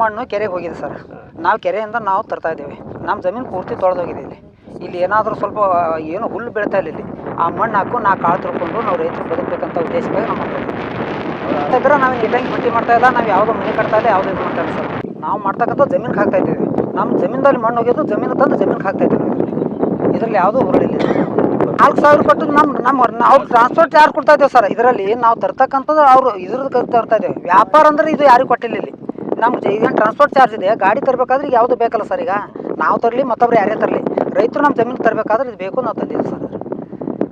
ಮಣ್ಣು ಕೆರೆಗೆ ಹೋಗಿದೆ ಸರ್. ನಾವು ಕೆರೆಯಿಂದ ನಾವು ತರ್ತಾ ಇದ್ದೇವೆ. ನಮ್ಮ ಜಮೀನು ಪೂರ್ತಿ ತೊಳೆದೋಗಿದೆ. ಇಲ್ಲಿ ಏನಾದರೂ ಸ್ವಲ್ಪ ಏನು ಹುಲ್ಲು ಬೆಳೀತಾ ಇಲ್ಲ. ಇಲ್ಲಿ ಆ ಮಣ್ಣು ಹಾಕು ನಾ ಕಾಳು ತಿಳ್ಕೊಂಡು ನಾವು ರೈತರು ಬದುಕಬೇಕಂತ ಉದ್ದೇಶಕ್ಕಾಗಿ ನಾವು ಮಾಡ್ತಾ ಇದ್ದೀವಿ. ಇದ್ರೆ ನಾವು ಇಟ್ಟಂಗೆ ಬಿಟ್ಟಿ ಮಾಡ್ತಾ ಇಲ್ಲ, ನಾವು ಯಾವುದೋ ಮನೆ ಕಟ್ತಾ ಇಲ್ಲ, ಯಾವುದೋ ಇದು ಮಾಡ್ತಾ ಇಲ್ಲ ಸರ್. ನಾವು ಮಾಡ್ತಕ್ಕಂಥ ಜಮೀನಿಗೆ ಹಾಕ್ತಾ ಇದ್ದೀವಿ. ನಮ್ಮ ಜಮೀನಲ್ಲಿ ಮಣ್ಣು ಹೋಗಿದ್ದು ಜಮೀನು ತಂದು ಜಮೀನಿಗೆ ಹಾಕ್ತಾ ಇದ್ದೀವಿ. ಇದರಲ್ಲಿ ಯಾವುದೂ ಹುರುಳಿಲ್ಲ. 4,000 ಕೊಟ್ಟು ಅವ್ರು ಟ್ರಾನ್ಸ್ಪೋರ್ಟ್ ಚಾರ್ಜ್ ಕೊಡ್ತಾ ಇದ್ದೇವೆ ಸರ್. ಇದರಲ್ಲಿ ನಾವು ತರ್ತಕ್ಕಂಥದ್ದು ಅವರು ಇದ್ರದ್ದು ತರ್ತಾ ಇದ್ದೇವೆ. ವ್ಯಾಪಾರ ಅಂದರೆ ಇದು ಯಾರಿಗೂ ಕೊಟ್ಟಿಲ್ಲ. ಇಲ್ಲಿ ನಮ್ಗೆ ಈಗೇನು ಟ್ರಾನ್ಸ್ಪೋರ್ಟ್ ಚಾರ್ಜ್ ಇದೆ. ಗಾಡಿ ತರಬೇಕಾದ್ರೆ ಈಗ ಯಾವುದು ಬೇಕಲ್ಲ ಸರ್. ಈಗ ನಾವು ತರಲಿ ಮತ್ತೊಬ್ರು ಯಾರೇ ತರಲಿ, ರೈತರು ನಮ್ಮ ಜಮೀನು ತರಬೇಕಾದ್ರೆ ಇದು ಬೇಕು, ನಾವು ತಂದಿದ್ದೀವಿ ಸರ್.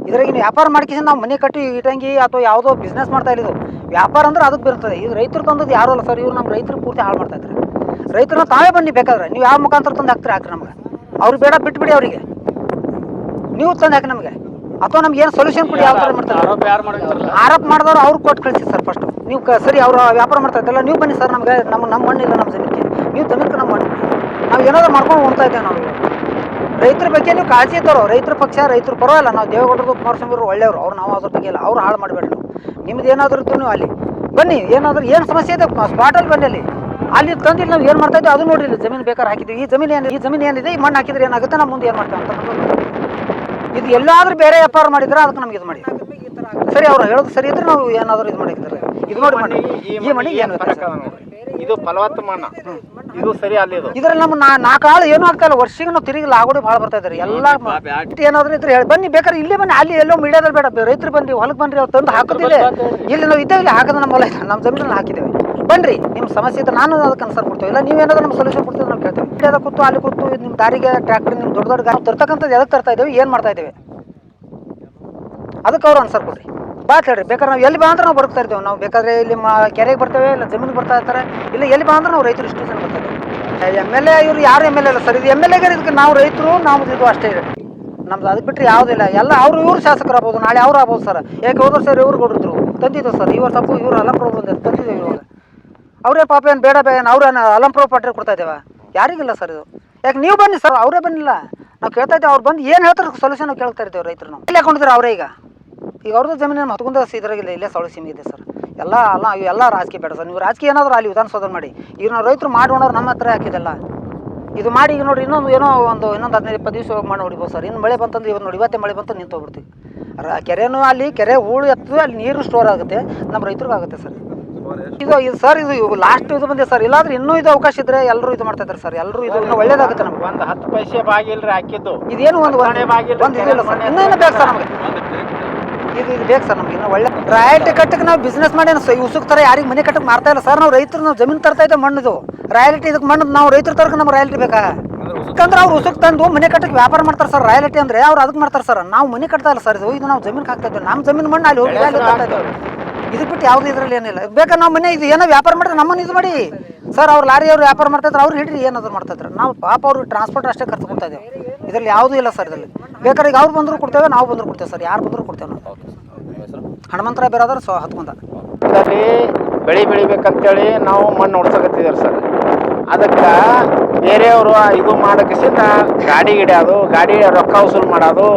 ಇದ್ರಾಗಿನ ವ್ಯಾಪಾರ ಮಾಡ್ಕೊಂಡು ನಾವು ಮನೆ ಕಟ್ಟಿ ಇಟ್ಟಂಗಿ ಅಥವಾ ಯಾವುದೋ ಬಿಸ್ನೆಸ್ ಮಾಡ್ತಾ ಇರೋದು ವ್ಯಾಪಾರ ಅಂದ್ರೆ ಅದಕ್ಕೆ ಬರ್ತದೆ. ಇದು ರೈತರು ತಂದದ್ದು ಯಾರು ಅಲ್ಲ ಸರ್. ಇವ್ರು ನಮ್ಮ ರೈತರು ಪೂರ್ತಿ ಹಾಳು ಮಾಡ್ತಾ ಇದ್ದಾರೆ. ರೈತರನ್ನ ತಾವೇ ಬನ್ನಿ, ಬೇಕಾದ್ರೆ ನೀವು ಯಾವ ಮುಖಾಂತರ ತಂದು ಹಾಕ್ರಿ ನಮ್ಗೆ. ಅವ್ರಿಗೆ ಬೇಡ ಬಿಟ್ಬಿಡಿ, ಅವರಿಗೆ ನೀವು ತಂದು ಹಾಕಿ ನಮಗೆ, ಅಥವಾ ನಮ್ಗೆ ಏನು ಸೊಲ್ಯೂಷನ್ ಕೊಡಿ. ಯಾವ ಥರ ಮಾಡ್ತಾರೆ ಆರೋಪ ಮಾಡಿದವ್ರು ಅವ್ರು ಕೊಟ್ಟು ಕಳಿಸಿ ಸರ್. ಫಸ್ಟು ನೀವು ಸರಿ ಅವ್ರು ವ್ಯಾಪಾರ ಮಾಡ್ತಾ ಇದ್ದಲ್ಲ, ನೀವು ಬನ್ನಿ ಸರ್. ನಮಗೆ ನಮ್ಮ ಮಣ್ಣಿಲ್ಲ ನಮ್ಮ ಜಮೀನಿಗೆ, ನೀವು ಜಮೀನಿಗೆ ನಮ್ಮ ಮಣ್ಣು. ನಾವು ಏನಾದ್ರು ಮಾಡ್ಕೊಂಡು ಉಣ್ತಾ ಇದ್ದೇವೆ. ನಾವು ರೈತರ ಬಗ್ಗೆ ನೀವು ಕಾಳಜಿ ಇದ್ದವರು, ರೈತರ ಪಕ್ಷ ರೈತರು ಪರವಾಗಿಲ್ಲ. ನಾವು ದೇವೇಗೌಡರು ಕುಮಾರಸ್ವಾಮಿ ಅವರು ಒಳ್ಳೆಯವರು, ಅವ್ರು ನಾವು ಅದ್ರ ಬಗ್ಗೆ ಇಲ್ಲ, ಅವ್ರು ಹಾಳು ಮಾಡಬೇಡ್ರಿ. ನಿಮ್ದು ಏನಾದರೂ ಇತ್ತು ನೀವು ಅಲ್ಲಿ ಬನ್ನಿ, ಏನಾದರೂ ಏನು ಸಮಸ್ಯೆ ಇದೆ ಸ್ಪಾಟಲ್ಲಿ ಬನ್ನಿ. ಅಲ್ಲಿ ತಂದಿಲ್ಲ ನಾವು ಏನು ಮಾಡ್ತಾ ಇದ್ದೀವಿ ಅದು ನೋಡಿಲ್ಲ. ಜಮೀನು ಬೇಕಾದ್ರೆ ಹಾಕಿದ್ದೀವಿ. ಈ ಜಮೀನು ಏನಿದೆ, ಈ ಮಣ್ಣು ಹಾಕಿದ್ರೆ ಏನಾಗುತ್ತೆ, ನಮ್ಮ ಮುಂದೆ ಏನು ಮಾಡ್ತೇವೆ ಅಂತ. ಇದು ಎಲ್ಲಾದ್ರೂ ಬೇರೆ ವ್ಯಾಪಾರ ಮಾಡಿದ್ರೆ ಅದಕ್ಕೆ ನಮ್ಗೆ ಇದು ಮಾಡಿ ಸರಿ. ಅವ್ರು ಹೇಳೋದು ಸರಿ ಇದ್ರೆ ನಾವು ಏನಾದರೂ ಇದು ಮಾಡಿದ್ರೆ ಇದು ನೋಡಿ ಮಣ್ಣು, ಈ ಮಣ್ಣಿಗೆ ಏನು ಇದು ಫಲವತ್ತು ಮಣ್ಣು, ಇದು ಸರಿ ಅಲ್ಲಿ. ಇದ್ರಲ್ಲಿ ನಮ್ಮ 4 ಆಳು ಏನೂ ಆಗ್ತಾ ಇಲ್ಲ. ವರ್ಷಿಗೆ ನಾವು ತಿರುಗಿ ಲಾಗೋಡಿ ಭಾಳ ಬರ್ತಾ ಇದ್ದಾರೆ. ಎಲ್ಲ ಏನಾದರೂ ಇದ್ರೆ ಹೇಳಿ ಬನ್ನಿ, ಬೇಕಾದ್ರೆ ಇಲ್ಲೇ ಬನ್ನಿ. ಅಲ್ಲಿ ಎಲ್ಲೋ ಮೀಡಿಯಾದಲ್ಲಿ ಬೇಡ, ರೈತರು ಬನ್ನಿ, ಹೊಲಕ್ಕೆ ಬನ್ನಿ. ಅವ್ರು ತಂದು ಹಾಕೋದಿಲ್ಲ. ಇಲ್ಲಿ ನಾವು ಇದ್ದೇವೆ, ಇಲ್ಲಿ ಹಾಕೋದು ನಮ್ಮ ಹೊಲ ಇದೆ, ನಮ್ಮ ಜಮೀನಲ್ಲಿ ಹಾಕಿದ್ದೇವೆ. ಬನ್ರಿ, ನಿಮ್ಮ ಸಮಸ್ಯೆ ಇದ್ರೆ ನಾನು ಅದಕ್ಕೆ ಅನ್ಸರ್ ಕೊಡ್ತೇವೆ. ಇಲ್ಲ ನೀವೇನಾದ್ರೂ ನಮ್ಮ ಸೊಲ್ಯೂಷನ್ ಕೊಡ್ತೀವಿ ನಾವು ಕೇಳ್ತೇವೆ. ಇಲ್ಲೇ ಕೂತು ಅಲ್ಲಿ ಕೂತು ನಿಮ್ಮ ದಾರಿಗೆ ಟ್ರ್ಯಾಕ್ಟರ್ ನಿಮ್ಮ ದೊಡ್ಡ ದೊಡ್ಡ ಗಾಡಿ ತರ್ತಕ್ಕಂಥದ್ದು ಎದಕ್ಕೆ ತರ್ತಾ ಇದ್ದೇವೆ, ಏನು ಮಾಡ್ತಾ ಇದ್ದೇವೆ ಅದಕ್ಕೆ ಅವ್ರು ಆನ್ಸರ್ ಕೊಡ್ರಿ. ಬಾತ್ ಹೇಳ್ರಿ. ಬೇಕಾದ್ರೆ ನಾವು ಎಲ್ಲಿ ಬಾ ಅಂದ್ರೆ ನಾವು ಬರ್ತಾ ಇದ್ದೇವೆ. ನಾವು ಬೇಕಾದ್ರೆ ಇಲ್ಲಿ ಕೆರೆಗೆ ಬರ್ತೇವೆ, ಇಲ್ಲ ಜಮೀನಿಗೆ ಬರ್ತಾ ಇರ್ತಾರೆ. ಇಲ್ಲ ಎಲ್ಲಿ ಬಾ ಅಂದ್ರೆ ನಾವು ರೈತರು ಇಷ್ಟು ಜನ ಬರ್ತಾ ಇದ್ದೇವೆ. MLA ಇವರು ಯಾರು MLA ಇಲ್ಲ ಸರ್. ಇದು MLA ಇದಕ್ಕೆ ನಾವು ರೈತರು, ನಾವು ಇದು ಅಷ್ಟೇ ಇದೆ ನಮ್ದು. ಅದಕ್ಕೆ ಬಿಟ್ಟರೆ ಯಾವುದಿಲ್ಲ. ಎಲ್ಲ ಇವ್ರು ಶಾಸಕರು ಆಗ್ಬೋದು, ನಾಳೆ ಅವ್ರು ಆಗ್ಬೋದು ಸರ್. ಯಾಕೆ ಹೋದ್ರು ಸರ್ ಇವ್ರು ಕೊಡಿದ್ರು ತಂದಿದ್ದು ಸರ್. ಇವರು ತಪ್ಪು ಇವರು ಅಲಂಪ್ರಭು ಬಂದಿದ್ದು ತಂದಿದ್ದೇವೆ. ಇವಾಗ ಅವರೇ ಪಾಪ ಏನು ಬೇಡ ಅವ್ರೇನು ಅಲಂಪ್ರಭು ಪಟ್ರೆ ಕೊಡ್ತಾ ಇದ್ದೇವೆ, ಯಾರಿಗಿಲ್ಲ ಸರ್ ಇದು. ಯಾಕೆ ನೀವು ಬನ್ನಿ ಸರ್, ಅವರೇ ಬನ್ನಿಲ್ಲ. ನಾವು ಕೇಳ್ತಾ ಇದ್ದೇವೆ, ಅವ್ರು ಬಂದು ಏನು ಹೇಳ್ತಾರೆ ಸೊಲ್ಯೂಷನ್ ನಾವು ಕೇಳ್ತಾ ಇದ್ದೇವೆ. ರೈತರು ನಾವು ಇಲ್ಲಿ ಹಾಕೊಂಡಿದ್ರೆ ಅವರೇ ಈಗ ಅವ್ರದ್ದು ಜಮೀನು ಮತ್ಕೊಂಡ ಇದ್ರಾಗಿಲ್ಲ, ಇಲ್ಲೇ ಸೌಳಿ ಸೀಮೆ ಇದೆ ಸರ್. ಎಲ್ಲ ರಾಜಕೀಯ ಬೇಡ ಸರ್. ನೀವು ರಾಜಕೀಯ ಏನಾದರೂ ಅಲ್ಲಿ ವಿಧಾನಸೌಧ ಮಾಡಿ. ಈಗ ನಾವು ರೈತರು ಮಾಡೋಣವ್ರು ನಮ್ಮ ಹತ್ರ ಹಾಕಿದಲ್ಲ ಇದು ಮಾಡಿ. ಈಗ ನೋಡಿ ಇನ್ನೊಂದು 15-20 ದಿವಸ ಮಣ್ಣು ಹೊಡಿಬೋದು ಸರ್. ಇನ್ನು ಮಳೆ ಬಂತಂದ್ರೆ ಇವತ್ತು ನೋಡಿ, ಇವತ್ತೇ ಮಳೆ ಬಂತು ನಿಂತು ಹೋಗ್ಬಿಡ್ತೀವಿ. ಕೆರೆನೂ ಅಲ್ಲಿ ಕೆರೆ ಹೂಳು ಎತ್ತದು, ಅಲ್ಲಿ ನೀರು ಸ್ಟೋರ್ ಆಗುತ್ತೆ, ನಮ್ಮ ರೈತರಿಗೂ ಆಗುತ್ತೆ ಸರ್. ಇದು ಸರ್ ಇದು ಲಾಸ್ಟ್ ಇದು ಬಂದಿದೆ ಸರ್. ಇಲ್ಲಾಂದ್ರೆ ಇನ್ನೂ ಇದು ಅವಕಾಶ ಇದ್ರೆ ಎಲ್ಲರೂ ಇದು ಮಾಡ್ತಾ ಇದ್ದಾರೆ ಸರ್. ಎಲ್ಲರೂ ಇದು ಇನ್ನೂ ಒಳ್ಳೇದಾಗುತ್ತೆ ನಮ್ಗೆ. ಒಂದು 10 ಪೈಸೆ ಬಾಗಿಲ್ರಿ ಹಾಕಿದ್ದು ಇದೇನು ಒಂದು ಇದಿಲ್ಲ ಸರ್. ಇನ್ನೂ ಬೇಕು ಸರ್ ನಮಗೆ. ಇದು ಬೇಕು ಸರ್ ನಮ್ಗೆ. ಇನ್ನೂ ಒಳ್ಳೆ ರಾಯಲ್ಟಿ ಕಟ್ಟಕ್ಕೆ ನಾವು ಬಿಸ್ನೆಸ್ ಮಾಡಿ ಉಸುಕ್ ಥರ ಯಾರಿಗೆ ಮನೆ ಕಟ್ಟಕ್ಕೆ ಮಾರ್ತಾ ಇಲ್ಲ ಸರ್. ನಾವು ರೈತರು ನಾವು ಜಮೀನು ತರ್ತಾ ಇದ್ದೇವೆ. ಮಣ್ಣು ರಾಯಲ್ಟಿ ಇದಕ್ಕೆ ಮಣ್ಣು ನಾವು ರೈತರು ತರಕ್ಕೆ ನಮ್ಗೆ ರಾಯಲ್ಟಿ ಬೇಕಾ? ಯಾಕಂದ್ರೆ ಅವ್ರು ಉಸುಕ್ ತಂದು ಮನೆ ಕಟ್ಟಕ್ಕೆ ವ್ಯಾಪಾರ ಮಾಡ್ತಾರೆ ಸರ್. ರಾಯಲ್ಟಿ ಅಂದರೆ ಅವ್ರು ಅದಕ್ಕೆ ಮಾಡ್ತಾರೆ ಸರ್. ನಾವು ಮನೆ ಕಟ್ತಾ ಇಲ್ಲ ಸರ್. ಇದು ನಾವು ಜಮೀನಿಗೆ ಹಾಕ್ತಾ ಇದ್ದೇವೆ. ನಮ್ಮ ಜಮೀನು ಮಣ್ಣು ಅಲ್ಲಿ ಹೋಗಿ ತರ್ತಾ ಇದ್ದೇವೆ. ಇದಕ್ಕೆ ಬಿಟ್ಟು ಯಾವುದು ಇದರಲ್ಲಿ ಏನಿಲ್ಲ. ಬೇಕಾ ನಾವು ಮನೆ ಇದು ಏನೋ ವ್ಯಾಪಾರ ಮಾಡಿದ್ರೆ ನಮ್ಮನ್ನು ಇದು ಮಾಡಿ ಸರ್. ಅವ್ರು ಲಾರಿ ಅವ್ರು ವ್ಯಾಪಾರ ಮಾಡ್ತಾಯಿದ್ರು, ಅವ್ರು ಹಿಡ್ರಿ ಏನಾದ್ರು ಮಾಡ್ತಾಯಿದ್ರು. ನಾವು ಪಾಪ ಅವ್ರಿಗೆ ಟ್ರಾನ್ಸ್ಪೋರ್ಟ್ ಅಷ್ಟೇ ಖರ್ಚು ಕೊಡ್ತಾ ಇದ್ದೇವೆ. ಇದರಲ್ಲಿ ಯಾವುದೂ ಇಲ್ಲ ಸರ್. ಇದರಲ್ಲಿ ಬೇಕಾದ್ರೆ ಈಗ ಅವ್ರು ಬಂದರೂ ಕೊಡ್ತೇವೆ, ನಾವು ಬಂದರೂ ಕೊಡ್ತೇವೆ ಸರ್. ಯಾರು ಬಂದರೂ ಕೊಡ್ತೇವೆ ನಾವು. ಹನುಮಂತರಾಯ ಬೇರಾದ್ರೆ ಹತ್ಕೊಂಡ ಬೆಳಿಬೇಕಂತೇಳಿ ನಾವು ಮಣ್ಣು ಹೊಡ್ಸಕತ್ತಿದ್ದಾರೆ ಸರ್. ಅದಕ್ಕೆ ಬೇರೆಯವರು ಇದು ಮಾಡೋಕ್ಕಿಂತ ಗಾಡಿ ಗಿಡ್ಯೋದು, ಗಾಡಿ ರೊಕ್ಕ ವಸೂಲು ಮಾಡೋದು,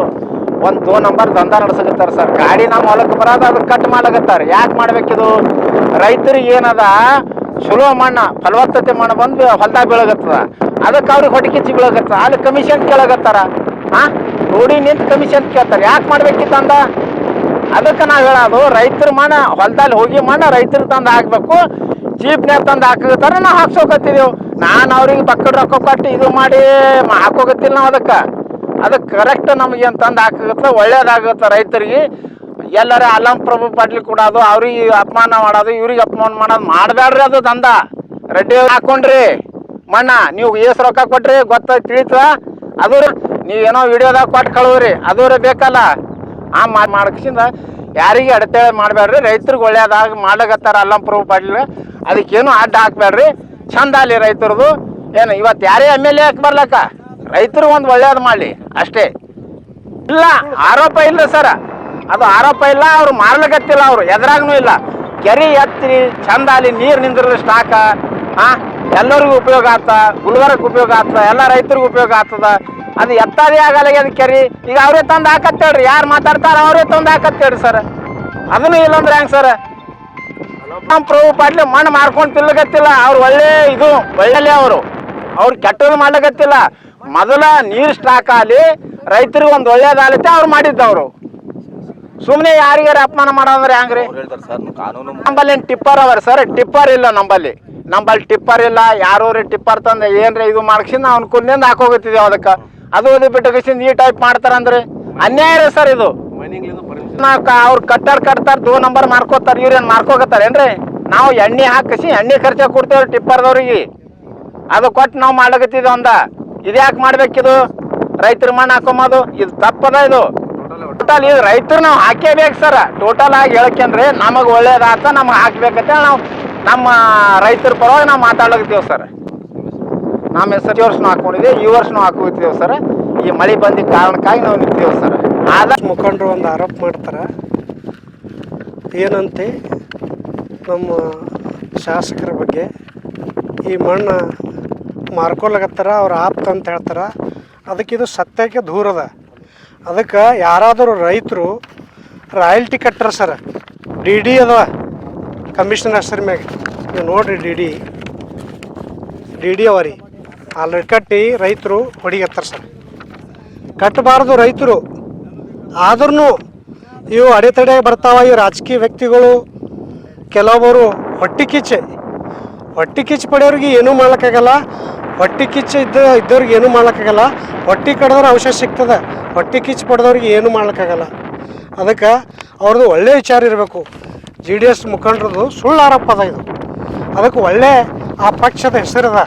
ಒಂದು 2 ನಂಬರ್ ದಂಧ ನಡೆಸಕತ್ತಾರೆ ಸರ್. ಗಾಡಿ ನಮ್ಮ ಹೊಲಕ್ಕೆ ಬರೋದು ಅದಕ್ಕೆ ಕಟ್ ಮಾಡ್ಲಕತ್ತಾರೆ. ಯಾಕೆ ಮಾಡ್ಬೇಕಿದು? ರೈತರಿಗೆ ಏನದ ಚಲೋ ಮಣ್ಣು ಫಲವತ್ತತೆ ಮಣ್ಣು ಬಂದು ಹೊಲ್ದಾಗ ಬೀಳಗತ್ತದ, ಅದಕ್ಕೆ ಅವ್ರಿಗೆ ಹೊಟ್ಟೆ ಕಿಚ್ಚಿ ಬೀಳಗತ್ತದ. ಅಲ್ಲಿ ಕಮಿಷನ್ ಕೇಳಗತ್ತಾರ. ರೋಡಿ ನಿಂತು ಕಮಿಷನ್ ಕೇಳ್ತಾರೆ. ಯಾಕೆ ಮಾಡ್ಬೇಕಿತ್ತು ಅಂದ? ಅದಕ್ಕೆ ನಾವು ಹೇಳೋದು, ರೈತರ ಮಣ್ಣು ಹೊಲದಲ್ಲಿ ಹೋಗಿ ಮಣ್ಣು ರೈತರು ತಂದು ಹಾಕಬೇಕು. ಚೀಪ್ನೇ ತಂದು ಹಾಕತ್ತಾರ, ನಾವು ಹಾಕ್ಸೋಕತ್ತಿದ್ದೆವು. ನಾನು ಅವ್ರಿಗೆ ಪಕ್ಕದ ರೊಕ್ಕ ಕೊಟ್ಟು ಇದು ಮಾಡಿ ಹಾಕೋಕತ್ತಿಲ್ಲ ನಾವು. ಅದಕ್ಕೆ ಕರೆಕ್ಟ್ ನಮಗೆ ತಂದು ಹಾಕತ್ತ, ಒಳ್ಳೇದಾಗತ್ತೆ ರೈತರಿಗೆ. ಎಲ್ಲರ ಅಲಂಪ್ರಭು ಪಾಟ್ಲಿ ಕೊಡೋದು, ಅವ್ರಿಗೆ ಅಪಮಾನ ಮಾಡೋದು, ಇವ್ರಿಗೆ ಅಪಮಾನ ಮಾಡೋದು ಮಾಡಬೇಡ್ರಿ. ಅದು ದಂಧ ರೆಡ್ಡಿ ಹಾಕೊಂಡ್ರಿ ಮಣ್ಣ ನೀವು ಏಸು ರೊಕ್ಕ ಕೊಟ್ರಿ ಗೊತ್ತಾಯ್ತು ತಿಳಿತ. ಅದು ನೀವೇನೋ ವಿಡಿಯೋದಾಗ ಕೊಟ್ಟು ಕಳುವ್ರಿ, ಅದೂರೇ ಬೇಕಲ್ಲ. ಮಾಡಕ್ಕಿಂದ ಯಾರಿಗೆ ಅಡೆತಡೆ ಮಾಡಬೇಡ್ರಿ. ರೈತರಿಗೆ ಒಳ್ಳೇದಾಗ ಮಾಡ್ಲಕತ್ತಾರ ಅಲ್ಲಂಪ್ರಭು ಪಾಟೀಲ್. ಅದಕ್ಕೇನು ಅಡ್ಡ ಹಾಕ್ಬೇಡ್ರಿ. ಚಂದ ಅಲ್ಲಿ ರೈತರದು. ಏನು ಇವತ್ತು ಯಾರೇ MLA ಹಾಕಿ ಬರ್ಲಕ್ಕ, ರೈತರು ಒಂದು ಒಳ್ಳೇದು ಮಾಡಲಿ ಅಷ್ಟೇ. ಇಲ್ಲ ಆರೋಪ ಇಲ್ಲ ಸರ್, ಅದು ಆರೋಪ ಇಲ್ಲ. ಅವ್ರು ಮಾರ್ಲಕತ್ತಿಲ್ಲ, ಅವರು ಎದ್ರಾಗೂ ಇಲ್ಲ. ಕೆರೆ ಎತ್ತಿ ಚಂದ ಅಲ್ಲಿ ನೀರು ನಿಂದಿರೋ ಸ್ಟಾಕ ಎಲ್ಲರಿಗೂ ಉಪಯೋಗ ಆಗ್ತ, ಗುಲ್ಬರ್ಗಕ್ಕೆ ಉಪಯೋಗ ಆಗ್ತದ, ಎಲ್ಲ ರೈತರಿಗೂ ಉಪಯೋಗ ಆಗ್ತದ. ಅದು ಎತ್ತದೇ ಆಗಲ್ಲ ಅದು ಕೆರೆ. ಈಗ ಅವರೇ ತಂದು ಹಾಕತ್ತೇಳ್ರಿ, ಯಾರು ಮಾತಾಡ್ತಾರ ಅವರೇ ತಂದು ಹಾಕತ್ತೇಳ್ರಿ ಸರ್. ಅದನ್ನು ಇಲ್ಲಂದ್ರೆ ಹೆಂಗೆ ಸರ್? ನಮ್ಮ ಪ್ರಭು ಪಾಟೀಲ್ ಮಣ್ಣು ಮಾರ್ಕೊಂಡು ತಿಲ್ಲಗತ್ತಿಲ್ಲ. ಅವ್ರು ಒಳ್ಳೆ ಅವ್ರು ಕೆಟ್ಟದ್ದು ಮಾಡ್ಲಕತ್ತಿಲ್ಲ. ಮೊದಲ ನೀರು ಸ್ಟಾಕ್ ಆಗಲಿ, ರೈತರಿಗೆ ಒಂದು ಒಳ್ಳೇದಾಗತ್ತೆ ಅವ್ರು ಮಾಡಿದ್ದವ್ರು. ಸುಮ್ಮನೆ ಯಾರಿಗಾರ ಅಪಮಾನ ಮಾಡೋದ್ರೆ ಹೆಂಗ್ರಿ? ನಂಬಲ್ಲಿ ಏನು ಟಿಪ್ಪರ್ ಅವರಿ ಸರ್? ಟಿಪ್ಪರ್ ಇಲ್ಲ ನಂಬಲ್ಲಿ ಟಿಪ್ಪರ್ ಇಲ್ಲ. ಯಾರು ಟಿಪ್ಪರ್ ತಂದು ಏನ್ರಿ ಇದು ಮಾಡ್ಸಿಂದ ಅವ್ನ ಕುಂದಿಂದ ಹಾಕೋಗತ್ತಿದ್ದೇವೆ. ಅದಕ್ಕೆ ಅದು ಬಿಟ್ಟು ಈ ಟೈಪ್ ಮಾಡ್ತಾರಂದ್ರೆ ಅನ್ಯಾಯ ರೀ ಸರ್. ಇದು ಅವ್ರು ಕಟ್ತಾರ 2 ನಂಬರ್ ಮಾರ್ಕೋತಾರ. ಇವ್ರೇನು ಮಾರ್ಕೋಗತ್ತಾರೇನ್ರಿ? ನಾವು ಎಣ್ಣೆ ಹಾಕಿಸಿ ಎಣ್ಣೆ ಖರ್ಚಾಗ ಕೊಡ್ತೇವ್ರಿ ಟಿಪ್ಪರ್ದವ್ರಿಗೆ. ಅದು ಕೊಟ್ಟು ನಾವು ಮಾಡ್ಲಕತ್ತಿದ್ವಿ ಅಂದ. ಇದ್ಯಾಕೆ ಮಾಡ್ಬೇಕಿದು? ರೈತರ ಮಣ್ಣು ಹಾಕೊಂಬೋದು ಇದು ತಪ್ಪದ. ಇದು ಟೋಟಲ್ ಇದು ರೈತರು ನಾವು ಹಾಕೇಬೇಕು ಸರ್. ಟೋಟಲ್ ಆಗಿ ಹೇಳ್ಕೊಂಡ್ರೆ ನಮಗೆ ಒಳ್ಳೇದಾತ, ನಮ್ಗೆ ಹಾಕ್ಬೇಕಂತ ನಾವು ನಮ್ಮ ರೈತರ ಪರವಾಗಿ ನಾವು ಮಾತಾಡ್ಲಕತ್ತೀವಿ ಸರ್. ನಮ್ಮ ಹೆಸರು ಈ ವರ್ಷನೂ ಹಾಕೊಂಡಿದ್ದೀವಿ, ಈ ವರ್ಷನೂ ಹಾಕೋತೀವಿ ಸರ್. ಈ ಮಳೆ ಬಂದಿದ್ದ ಕಾರಣಕ್ಕಾಗಿ ನಾವು ನಿಂತೀವಿ ಸರ್. ಮುಖಂಡರು ಒಂದು ಆರೋಪ ಮಾಡ್ತಾರೆ. ಏನಂತೆ ನಮ್ಮ ಶಾಸಕರ ಬಗ್ಗೆ ಈ ಮಣ್ಣು ಮಾರ್ಕೊಳಕತ್ತಾರ, ಅವ್ರು ಆಪ್ತ ಅಂತ ಹೇಳ್ತಾರೆ. ಅದಕ್ಕಿದು ಸತ್ಯಕ್ಕೆ ದೂರದ. ಅದಕ್ಕೆ ಯಾರಾದರೂ ರೈತರು ರಾಯಲ್ಟಿ ಕಟ್ಟಾರ ಸರ್. ಡಿ ಅದ ಕಮಿಷನರ್ ಹೆಸರು ಮ್ಯಾಗ ನೀವು ನೋಡಿರಿ. ಡಿ ಡಿ ಅವರಿ ಆಲ್ರೆಡಿ ಕಟ್ಟಿ ರೈತರು ಹೊಡಿಗತ್ತಾರ ಸರ್. ಕಟ್ಟಬಾರ್ದು ರೈತರು. ಆದ್ರೂ ಇವು ಅಡೆತಡೆ ಬರ್ತಾವ. ಈ ರಾಜಕೀಯ ವ್ಯಕ್ತಿಗಳು ಕೆಲವೊಬ್ಬರು ಹೊಟ್ಟೆ ಕಿಚ್ಚು ಪಡೆಯೋರಿಗೆ ಏನೂ ಮಾಡ್ಲಿಕ್ಕಾಗಲ್ಲ. ಹೊಟ್ಟೆ ಕಿಚ್ಚು ಇದ್ದವ್ರಿಗೆ ಏನೂ ಮಾಡ್ಲಿಕ್ಕಾಗಲ್ಲ. ಹೊಟ್ಟೆ ಕಡ್ದ್ರೆ ಔಷಧ ಸಿಗ್ತದೆ. ಹೊಟ್ಟೆ ಕಿಚ್ಚು ಪಡೆದವ್ರಿಗೆ ಏನೂ ಮಾಡ್ಲಿಕ್ಕಾಗಲ್ಲ. ಅದಕ್ಕೆ ಅವ್ರದ್ದು ಒಳ್ಳೆ ವಿಚಾರ ಇರಬೇಕು. JDS ಮುಖಂಡರದು ಸುಳ್ಳು ಆರೋಪ ಅದ ಇದು. ಅದಕ್ಕೆ ಒಳ್ಳೆ ಆ ಪಕ್ಷದ ಹೆಸರದ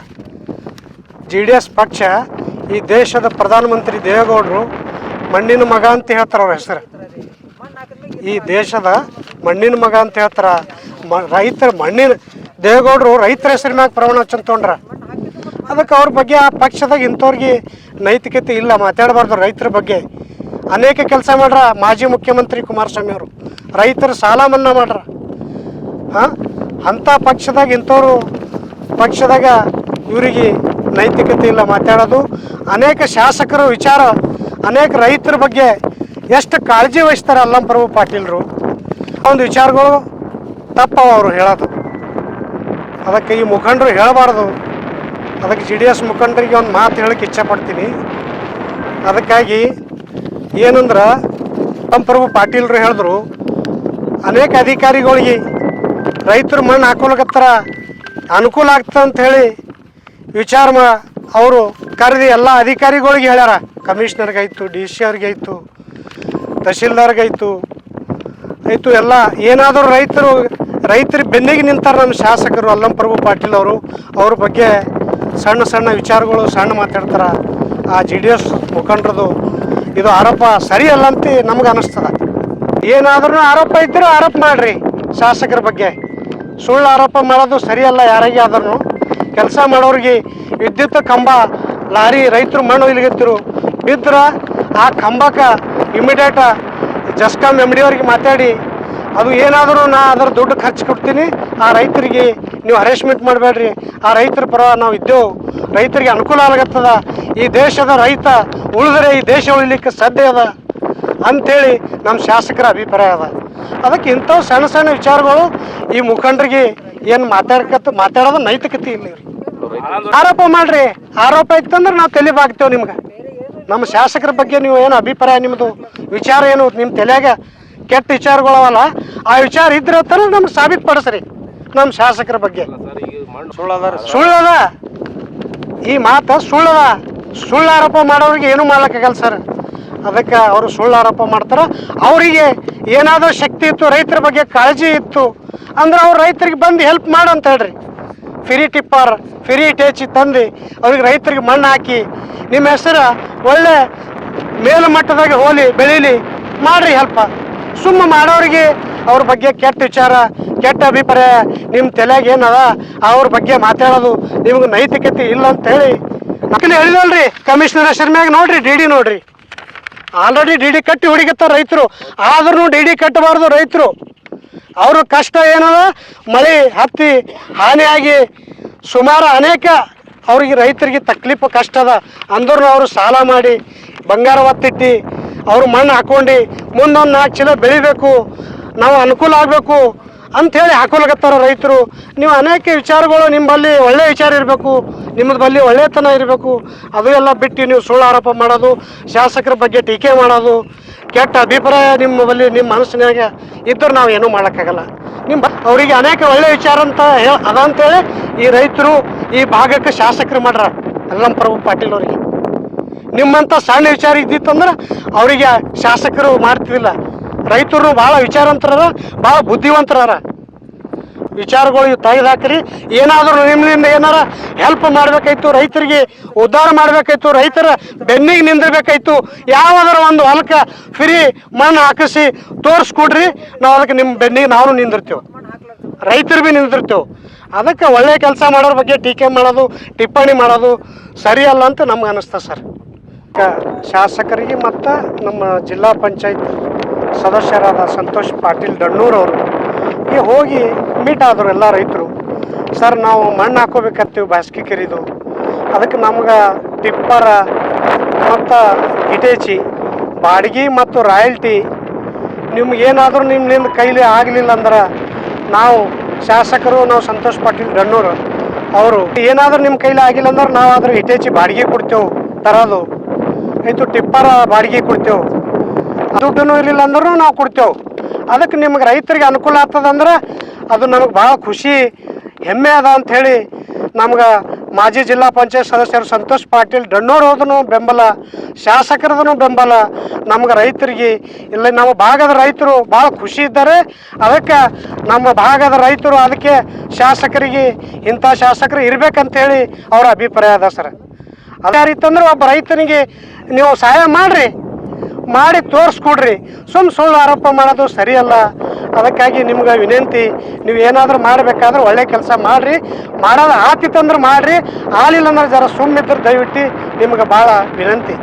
JDS ಪಕ್ಷ. ಈ ದೇಶದ ಪ್ರಧಾನಮಂತ್ರಿ ದೇವೇಗೌಡರು ಮಣ್ಣಿನ ಮಗ ಅಂತ ಹೇಳ್ತಾರೆ ಅವ್ರ ಹೆಸರು. ಈ ದೇಶದ ಮಣ್ಣಿನ ಮಗ ಅಂತ ಹೇಳ್ತಾರೆ. ರೈತರ ದೇವೇಗೌಡರು ರೈತರ ಹೆಸರು ಮ್ಯಾಗ ಪ್ರಮಾಣ ವಚನ ತೊಗೊಂಡ್ರ. ಅದಕ್ಕೆ ಅವ್ರ ಬಗ್ಗೆ ಆ ಪಕ್ಷದಾಗ ಇಂಥವ್ರಿಗೆ ನೈತಿಕತೆ ಇಲ್ಲ, ಮಾತಾಡಬಾರ್ದು ರೈತರ ಬಗ್ಗೆ. ಅನೇಕ ಕೆಲಸ ಮಾಡ್ರ ಮಾಜಿ ಮುಖ್ಯಮಂತ್ರಿ ಕುಮಾರಸ್ವಾಮಿ ಅವರು. ರೈತರ ಸಾಲ ಮನ್ನಾ ಮಾಡ್ರ. ಅಂಥ ಪಕ್ಷದಾಗ ಇಂಥವ್ರು ಪಕ್ಷದಾಗ ಇವರಿಗೆ ನೈತಿಕತೆ ಇಲ್ಲ ಮಾತಾಡೋದು. ಅನೇಕ ಶಾಸಕರು ವಿಚಾರ ಅನೇಕ ರೈತರ ಬಗ್ಗೆ ಎಷ್ಟು ಕಾಳಜಿ ವಹಿಸ್ತಾರೆ ಅಲ್ಲಂಪ್ರಭು ಪಾಟೀಲ್ರು. ಒಂದು ವಿಚಾರಗಳು ತಪ್ಪವ ಅವರು ಹೇಳೋದು. ಅದಕ್ಕೆ ಈ ಮುಖಂಡರು ಹೇಳಬಾರ್ದು. ಅದಕ್ಕೆ JDS ಮುಖಂಡರಿಗೆ ಒಂದು ಮಾತು ಹೇಳಕ್ಕೆ ಇಚ್ಛೆಪಡ್ತೀನಿ. ಅದಕ್ಕಾಗಿ ಏನಂದ್ರೆ ಅಲ್ಲಂಪ್ರಭು ಪಾಟೀಲ್ರು ಹೇಳಿದ್ರು, ಅನೇಕ ಅಧಿಕಾರಿಗಳಿಗೆ ರೈತರು ಮಣ್ಣು ಹಾಕೊಳಕತ್ತಾರ ಅನುಕೂಲ ಆಗ್ತದೆ ಅಂತ ಹೇಳಿ ವಿಚಾರ ಅವರು ಕರೆದು ಎಲ್ಲ ಅಧಿಕಾರಿಗಳಿಗೆ ಹೇಳ್ಯಾರ. ಕಮಿಷನರ್ಗಾಯ್ತು, DC ಅವ್ರಿಗಾಯ್ತು, ತಹಶೀಲ್ದಾರ್ಗಾಯ್ತು ಎಲ್ಲ. ಏನಾದರೂ ರೈತರ ಬೆನ್ನಿಗೆ ನಿಂತಾರೆ ನಮ್ಮ ಶಾಸಕರು ಅಲ್ಲಂಪ್ರಭು ಪಾಟೀಲ್ ಅವರು. ಅವ್ರ ಬಗ್ಗೆ ಸಣ್ಣ ವಿಚಾರಗಳು ಮಾತಾಡ್ತಾರೆ. ಆ JDS ಮುಖಂಡರದು ಇದು ಆರೋಪ ಸರಿಯಲ್ಲ ಅಂತ ನಮ್ಗೆ ಅನ್ನಿಸ್ತದೆ. ಏನಾದ್ರೂ ಆರೋಪ ಇದ್ದರೂ ಆರೋಪ ಮಾಡಿರಿ ಶಾಸಕರ ಬಗ್ಗೆ. ಸುಳ್ಳು ಆರೋಪ ಮಾಡೋದು ಸರಿಯಲ್ಲ. ಯಾರಿಗೆ ಆದ್ರೂ ಕೆಲಸ ಮಾಡೋರಿಗೆ ವಿದ್ಯುತ್ ಕಂಬ ಲಾರಿ ರೈತರು ಮಣ್ಣು ಇಲ್ಲಿಗಿದ್ರು ಬಿದ್ರೆ ಆ ಕಂಬಕ್ಕೆ ಇಮಿಡಿಯೇಟ ಜಸ್ಕಾಂ MD ಅವ್ರಿಗೆ ಮಾತಾಡಿ ಅದು ಏನಾದರೂ ನಾ ಅದರ ದುಡ್ಡು ಖರ್ಚು ಕೊಡ್ತೀನಿ, ಆ ರೈತರಿಗೆ ನೀವು ಹರೇಸ್ಮೆಂಟ್ ಮಾಡಬೇಡ್ರಿ, ಆ ರೈತರ ಪರ ನಾವು ಇದ್ದೇವೆ, ರೈತರಿಗೆ ಅನುಕೂಲ ಆಗತ್ತದ, ಈ ದೇಶದ ರೈತ ಉಳಿದ್ರೆ ಈ ದೇಶ ಉಳಿಲಿಕ್ಕೆ ಸಾಧ್ಯ ಅದ ಅಂಥೇಳಿ ನಮ್ಮ ಶಾಸಕರ ಅಭಿಪ್ರಾಯ ಅದ. ಅದಕ್ಕೆ ಇಂಥವು ಸಣ್ಣ ವಿಚಾರಗಳು ಈ ಮುಖಂಡರಿಗೆ ಏನು ಮಾತಾಡೋದು ನೈತಿಕತೆ ಇಲ್ಲ. ಆರೋಪ ಮಾಡ್ರಿ. ಆರೋಪ ಇತ್ತಂದ್ರೆ ನಾವು ತಲೆ ಬಾಗ್ತೇವೆ ನಿಮ್ಗೆ. ನಮ್ಮ ಶಾಸಕರ ಬಗ್ಗೆ ನೀವು ಏನು ಅಭಿಪ್ರಾಯ, ನಿಮ್ಮದು ವಿಚಾರ ಏನು, ನಿಮ್ಮ ತಲೆಯಾಗ ಕೆಟ್ಟ ವಿಚಾರಗಳವಲ್ಲ, ಆ ವಿಚಾರ ಇದ್ರೆ ತರ ನಮ್ಗೆ ಸಾಬೀತುಪಡಿಸ್ರಿ ನಮ್ಮ ಶಾಸಕರ ಬಗ್ಗೆ. ಸುಳ್ಳದ ಈ ಮಾತು ಸುಳ್ಳದ. ಸುಳ್ಳು ಆರೋಪ ಮಾಡೋರಿಗೆ ಏನೂ ಮಾಡ್ಲಿಕ್ಕಾಗಲ್ಲ ಸರ್. ಅದಕ್ಕೆ ಅವರು ಸುಳ್ಳು ಆರೋಪ ಮಾಡ್ತಾರೆ. ಅವರಿಗೆ ಏನಾದರೂ ಶಕ್ತಿ ಇತ್ತು, ರೈತರ ಬಗ್ಗೆ ಕಾಳಜಿ ಇತ್ತು ಅಂದ್ರೆ ಅವ್ರು ರೈತರಿಗೆ ಬಂದು ಹೆಲ್ಪ್ ಮಾಡು ಅಂತ ಹೇಳ್ರಿ. ಫ್ರೀ ಟಿಪ್ಪರ್ ಫ್ರೀ ಟೇಚಿ ತಂದು ಅವ್ರಿಗೆ ರೈತರಿಗೆ ಮಣ್ಣು ಹಾಕಿ ನಿಮ್ಮ ಹೆಸರು ಒಳ್ಳೆ ಮೇಲ್ಮಟ್ಟದಾಗ ಹೋಲಿ ಬೆಳೀಲಿ ಮಾಡ್ರಿ ಹೆಲ್ಪ. ಸುಮ್ಮ ಮಾಡೋರಿಗೆ ಅವ್ರ ಬಗ್ಗೆ ಕೆಟ್ಟ ವಿಚಾರ ಕೆಟ್ಟ ಅಭಿಪ್ರಾಯ ನಿಮ್ಮ ತಲೆಯಾಗ ಏನದ ಅವ್ರ ಬಗ್ಗೆ ಮಾತಾಡೋದು ನಿಮ್ಗೆ ನೈತಿಕತೆ ಇಲ್ಲ ಅಂತ ಹೇಳಿ ನಕಲಿ ಹೇಳಿದಲ್ರಿ. ಕಮಿಷನರ್ ಹೆಸರು ಮ್ಯಾಗ ನೋಡ್ರಿ, DD ನೋಡ್ರಿ. ಆಲ್ರೆಡಿ DD ಕಟ್ಟಿ ಹುಡುಗತ್ತಾರ ರೈತರು. ಆದ್ರೂ DD ಕಟ್ಟಬಾರ್ದು ರೈತರು. ಅವ್ರ ಕಷ್ಟ ಏನದ, ಮಳೆ ಹತ್ತಿ ಹಾನಿಯಾಗಿ ಸುಮಾರು ಅನೇಕ ಅವ್ರಿಗೆ ರೈತರಿಗೆ ತಕ್ಲೀಫು ಕಷ್ಟ ಅದ. ಅಂದ್ರೂ ಅವರು ಸಾಲ ಮಾಡಿ ಬಂಗಾರ ಒತ್ತಿಟ್ಟು ಅವ್ರು ಮಣ್ಣು ಹಾಕ್ಕೊಂಡು ಮುಂದೊಂದು 4 ಚೀಲ ಬೆಳಿಬೇಕು, ನಾವು ಅನುಕೂಲ ಆಗಬೇಕು ಅಂಥೇಳಿ ಹಾಕೊಳಕತ್ತಾರ ರೈತರು. ನೀವು ಅನೇಕ ವಿಚಾರಗಳು ನಿಮ್ಮಲ್ಲಿ ಒಳ್ಳೆ ವಿಚಾರ ಇರಬೇಕು, ನಿಮ್ಮದು ಬಲ್ಲಿ ಒಳ್ಳೆತನ ಇರಬೇಕು, ಅದು ಎಲ್ಲ ಬಿಟ್ಟು ನೀವು ಸುಳ್ಳು ಆರೋಪ ಮಾಡೋದು, ಶಾಸಕರ ಬಗ್ಗೆ ಟೀಕೆ ಮಾಡೋದು, ಕೆಟ್ಟ ಅಭಿಪ್ರಾಯ ನಿಮ್ಮ ಬಲ್ಲಿ ನಿಮ್ಮ ಮನಸ್ಸಿನಾಗ ಇದ್ದರೂ ನಾವು ಏನೂ ಮಾಡೋಕ್ಕಾಗಲ್ಲ. ಅವರಿಗೆ ಅನೇಕ ಒಳ್ಳೆ ವಿಚಾರ ಅಂತ ಅದಂತೇಳಿ ಈ ರೈತರು ಈ ಭಾಗಕ್ಕೆ ಶಾಸಕರು ಮಾಡ್ರ ಅಲ್ಲಂ ಪ್ರಭು ಪಾಟೀಲ್ ಅವರಿಗೆ. ನಿಮ್ಮಂಥ ಸಣ್ಣ ವಿಚಾರ ಇದ್ದಿತ್ತಂದ್ರೆ ಅವರಿಗೆ ಶಾಸಕರು ಮಾಡ್ತಿದ್ದಿಲ್ಲ. ರೈತರು ಭಾಳ ವಿಚಾರಂತರಾರ, ಭಾಳ ಬುದ್ಧಿವಂತರಾರ. ವಿಚಾರಗಳು ತೆಗೆದಾಕ್ರಿ. ಏನಾದರೂ ನಿಮ್ಮಿಂದ ಏನಾರ ಹೆಲ್ಪ್ ಮಾಡಬೇಕಾಯ್ತು, ರೈತರಿಗೆ ಉದ್ಧಾರ ಮಾಡಬೇಕಾಯ್ತು, ರೈತರ ಬೆನ್ನಿಗೆ ನಿಂದಿರ್ಬೇಕಾಯ್ತು, ಯಾವುದರ ಒಂದು ಹೊಲಕ್ಕೆ ಫ್ರೀ ಮಣ್ಣು ಹಾಕಿಸಿ ತೋರಿಸ್ಕೊಡ್ರಿ, ನಾವು ಅದಕ್ಕೆ ನಿಮ್ಮ ಬೆನ್ನಿಗೆ ನಾವು ನಿಂದಿರ್ತೇವೆ, ರೈತರು ಭೀ ನಿಂದಿರ್ತೇವೆ. ಅದಕ್ಕೆ ಒಳ್ಳೆ ಕೆಲಸ ಮಾಡೋರ ಬಗ್ಗೆ ಟೀಕೆ ಮಾಡೋದು, ಟಿಪ್ಪಣಿ ಮಾಡೋದು ಸರಿಯಲ್ಲ ಅಂತ ನಮ್ಗೆ ಅನ್ನಿಸ್ತಾ ಸರ್. ಶಾಸಕರಿಗೆ ಮತ್ತು ನಮ್ಮ ಜಿಲ್ಲಾ ಪಂಚಾಯತ್ ಸದಸ್ಯರಾದ ಸಂತೋಷ್ ಪಾಟೀಲ್ ಡಣ್ಣೂರವರು ಹೋಗಿ ಮೀಟ್ ಆದರು ಎಲ್ಲ ರೈತರು. ಸರ್, ನಾವು ಮಣ್ಣು ಹಾಕೋಬೇಕತ್ತೀವಿ ಬ್ಯಾಸ್ಗಿ ಕೆರಿದು, ಅದಕ್ಕೆ ನಮ್ಗೆ ಟಿಪ್ಪರ ಮತ್ತು ಇಟೇಚಿ ಬಾಡಿಗೆ ಮತ್ತು ರಾಯಲ್ಟಿ ನಿಮ್ಗೇನಾದರೂ ನಿಮ್ಮಿಂದ ಕೈಲಿ ಆಗಲಿಲ್ಲ ಅಂದ್ರೆ ನಾವು ಶಾಸಕರು, ನಾವು ಸಂತೋಷ್ ಪಾಟೀಲ್ ಡಣ್ಣೂರು ಅವರು ಏನಾದರೂ ನಿಮ್ಮ ಕೈಲಿ ಆಗಿಲ್ಲ ಅಂದ್ರೆ ನಾವು ಅದ್ರ ಇಟೇಚಿ ಬಾಡಿಗೆ ಕೊಡ್ತೇವೆ, ತರೋದು ಆಯಿತು, ಟಿಪ್ಪರ ಬಾಡಿಗೆ ಕೊಡ್ತೇವೆ, ದುಡ್ಡು ಇರಲಿಲ್ಲ ಅಂದ್ರೂ ನಾವು ಕೊಡ್ತೇವೆ. ಅದಕ್ಕೆ ನಿಮ್ಗೆ ರೈತರಿಗೆ ಅನುಕೂಲ ಆಗ್ತದಂದ್ರೆ ಅದು ನಮಗೆ ಭಾಳ ಖುಷಿ, ಹೆಮ್ಮೆ ಅದ ಅಂಥೇಳಿ ನಮ್ಗೆ ಮಾಜಿ ಜಿಲ್ಲಾ ಪಂಚಾಯತ್ ಸದಸ್ಯರು ಸಂತೋಷ್ ಪಾಟೀಲ್ ಡಣ್ಣೂರು ಹೋದನು ಬೆಂಬಲ, ಶಾಸಕರದೂ ಬೆಂಬಲ. ನಮ್ಗೆ ರೈತರಿಗೆ ಇಲ್ಲ, ನಮ್ಮ ಭಾಗದ ರೈತರು ಭಾಳ ಖುಷಿ ಇದ್ದಾರೆ. ಅದಕ್ಕೆ ನಮ್ಮ ಭಾಗದ ರೈತರು ಅದಕ್ಕೆ ಶಾಸಕರಿಗೆ ಇಂಥ ಶಾಸಕರು ಇರಬೇಕಂತೇಳಿ ಅವರ ಅಭಿಪ್ರಾಯ ಅದ ಸರ್. ಅದೇ ರೀತಂದ್ರೆ ಒಬ್ಬ ರೈತನಿಗೆ ನೀವು ಸಹಾಯ ಮಾಡಿ ತೋರಿಸ್ಕೊಡ್ರಿ, ಸುಳ್ಳು ಆರೋಪ ಮಾಡೋದು ಸರಿಯಲ್ಲ. ಅದಕ್ಕಾಗಿ ನಿಮ್ಗೆ ವಿನಂತಿ, ನೀವು ಏನಾದರೂ ಮಾಡಬೇಕಾದ್ರೆ ಒಳ್ಳೆ ಕೆಲಸ ಮಾಡಿರಿ, ಮಾಡೋದು ಆತಿತ್ತಂದ್ರೆ ಮಾಡಿರಿ, ಆಲಿಲ್ಲ ಅಂದ್ರೆ ಜರ ಸುಮ್ಮಿದ್ರೆ ದಯವಿಟ್ಟು ನಿಮ್ಗೆ ಭಾಳ ವಿನಂತಿ.